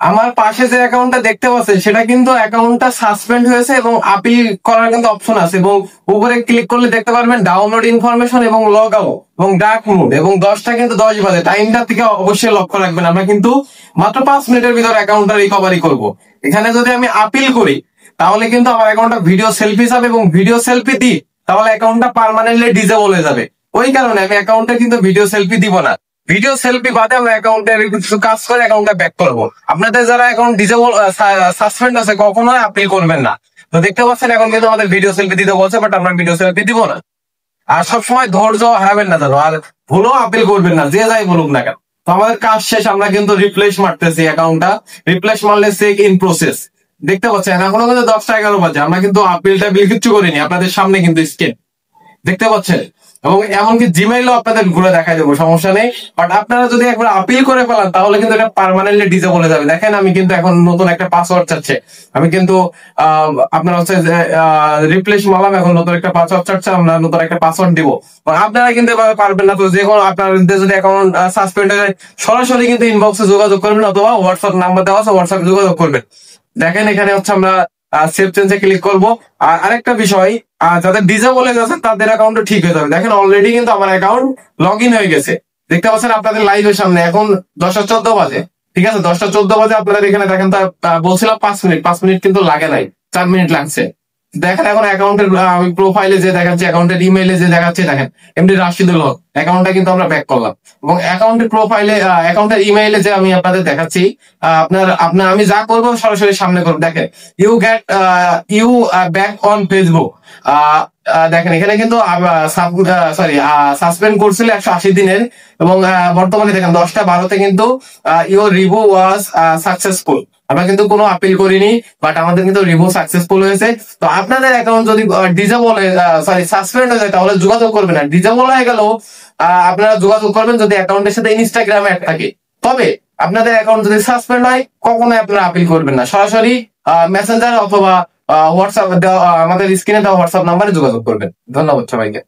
আমার পাশে যে অ্যাকাউন্টটা দেখতে পাচ্ছেন সেটা কিন্তু অ্যাকাউন্টটা সাসপেন্ড হয়েছে এবং আপিল করার কিন্তু অপশন আছে, এবং উপরে ক্লিক করলে দেখতে পারবেন ডাউনলোড ইনফরমেশন এবং লগ আউট এবং ডার্ক মোড, এবং 10টা কিন্তু 10 বাজে। টাইমটা থেকে অবশ্যই লক্ষ্য রাখবেন। আমরা কিন্তু মাত্র 5 মিনিটের ভিতর অ্যাকাউন্টটা রিকভারি করব। এখানে যদি আমি আপিল করি তাহলে কিন্তু আমার অ্যাকাউন্টটা ভিডিও সেলফি যাবে, এবং ভিডিও সেলফি দিই তাহলে অ্যাকাউন্টটা পার্মানেন্টলি ডিসেবল হয়ে যাবে। ওই কারণে আমি অ্যাকাউন্টে কিন্তু ভিডিও সেলফি দিব না। ভিডিও সেলফি বাদে আমরা অ্যাকাউন্টে কিছু কাজ করে অ্যাকাউন্টটা ব্যাক করবো। আপনাদের যারা অ্যাকাউন্ট ডিসেবল সাসপেন্ড আছে কখনোই আপিল করবেন না। তো দেখতে পাচ্ছেন এখন কিন্তু আমাদের ভিডিও সেলফি দিতে বলছে, বাট আমরা ভিডিও সেলফি দিব না। আর সবসময় ধৈর্য হারাবেন না যেন, আর ভুলও আপিল করবেন না, যে যাই বলুক না কেন। তো আমাদের কাজ শেষ, আমরা কিন্তু রিপ্লেস মারতেছি অ্যাকাউন্টটা। রিপ্লেস মারলে চেক ইন প্রসেস দেখতে পাচ্ছেন। এখনো কিন্তু 10টা 11 বাজে, আমরা কিন্তু আপিল টাপিল কিচ্ছু করিনি। আপনাদের সামনে কিন্তু স্ক্রিন দেখতে পাচ্ছেন, এবং এমনকি জিমেইলও আপনাদের ঘুরে দেখাই দেবো, সমস্যা নেই। বাট আপনারা যদি একবার আপিল করে ফেলান তাহলে কিন্তু এটা পার্মানেন্টলি ডিসেবল হয়ে যাবে। দেখেন আমি কিন্তু এখন নতুন একটা পাসওয়ার্ড চাচ্ছে, আমি কিন্তু আপনার হচ্ছে রিপ্লেস মারলাম, এখন নতুন একটা পাসওয়ার্ড চাচ্ছে, আমরা নতুন একটা পাসওয়ার্ড দিব। আপনারা কিন্তু এভাবে পারবেন না। তো যে কোনো আপনাদের যদি অ্যাকাউন্ট সাসপেন্ড হয়ে যায় সরাসরি কিন্তু ইনবক্সে যোগাযোগ করবেন, অথবা হোয়াটসঅ্যাপ নাম্বার দেওয়া আছে, হোয়াটসঅ্যাপে যোগাযোগ করবেন। দেখেন এখানে হচ্ছে আমরা সেভ চেঞ্জে ক্লিক করবো। আর আরেকটা বিষয়, যাদের ডিসেবল হয়ে গেছে তাদের অ্যাকাউন্ট ঠিক হয়ে যাবে। দেখেন অলরেডি কিন্তু আমার অ্যাকাউন্ট লগ ইন হয়ে গেছে, দেখতে পাচ্ছেন আপনাদের লাইভের সামনে। এখন 10টা 14 বাজে, ঠিক আছে, 10টা 14 বাজে। আপনারা এখানে দেখেন, তা বলছিলাম 5 মিনিট, 5 মিনিট কিন্তু লাগে নাই, 4 মিনিট লাগছে। দেখেন এখন অ্যাকাউন্টের প্রোফাইলে যে দেখাচ্ছে, অ্যাকাউন্টের ইমেইলে যে দেখাচ্ছে, দেখেন এমডি রাশিদুল হক অ্যাকাউন্টটা কিন্তু আমরা ব্যাক করলাম। এবং অ্যাকাউন্টের প্রোফাইলে অ্যাকাউন্টের ইমেইলে যে আমি আপনাদের দেখাচ্ছি, আপনার আমি যা করবো সরাসরি সামনে করবো। দেখেন ইউ ব্যাক অন ফেসবুক। দেখেন এখানে কিন্তু সাসপেন্ড করছিল 180 দিনের, এবং বর্তমানে দেখেন 10টা 12তে কিন্তু ইউর রিভিউ ওয়াজ সাকসেসফুল। আমরা কিন্তু কোনো আপিল করিনি, বাট আমাদের কিন্তু রিভিউ সাকসেসফুল হয়েছে। তো আপনাদের অ্যাকাউন্ট যদি ডিসেবল সাসপেন্ড হয়ে যায় তাহলে যোগাযোগ করবেন না। ডিসেবল হয়ে গেলেও আপনারা যোগাযোগ করবেন যদি অ্যাকাউন্টের সাথে ইনস্টাগ্রামে অ্যাড থাকে। তবে আপনাদের অ্যাকাউন্ট যদি সাসপেন্ড হয় কখনোই আপনারা আপিল করবেন না, সরাসরি মেসেঞ্জার অথবা হোয়াটসঅ্যাপ দেওয়া আমাদের স্ক্রিনে দেওয়া হোয়াটসঅ্যাপ নাম্বারে যোগাযোগ করবেন। ধন্যবাদ সবাইকে।